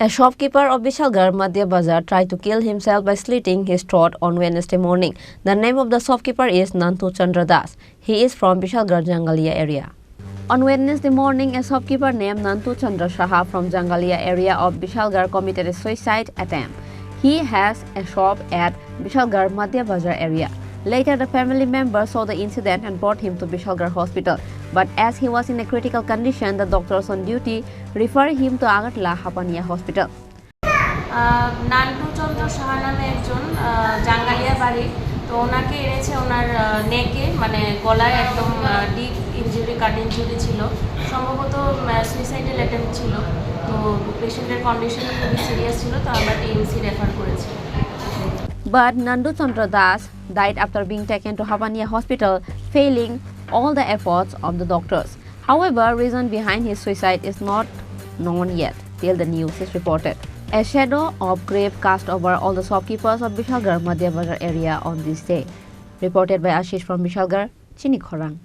A shopkeeper of Vishalgarh, Madhya Bazar tried to kill himself by slitting his throat on Wednesday morning. The name of the shopkeeper is Nantu Chandra Das. He is from Vishalgarh Jangalia area. On Wednesday morning, a shopkeeper named Nantu Chandra Saha from Jangalia area of Vishalgarh committed a suicide attempt. He has a shop at Vishalgarh Madhya Bazar area. Later, the family members saw the incident and brought him to Vishalgarh hospital. But as he was in a critical condition, the doctors on duty referred him to Agartala Hapania Hospital. Nantu Chandra Saha নামে একজন জাঙ্গালিয়া বাড়ি তো ওনাকে এনেছে ওনার নেকে মানে গলায় একদম ডিপ ইনজুরি কাট ইনজুরি ছিল সম্ভবত সুইসাইডাল অ্যাটেম্প্ট ছিল তো পেশেন্টের কন্ডিশন খুবই সিরিয়াস ছিল তো আমরা টিএমসি রেফার করেছি But Nandu Chandra Das died after being taken to Hapania Hospital, failing all the efforts of the doctors. However, reason behind his suicide is not known yet till the news is reported. A shadow of grave cast over all the shopkeepers of Vishalgarh Madhya Bazar area on this day. Reported by Ashish from Vishalgarh, Chini Khorang.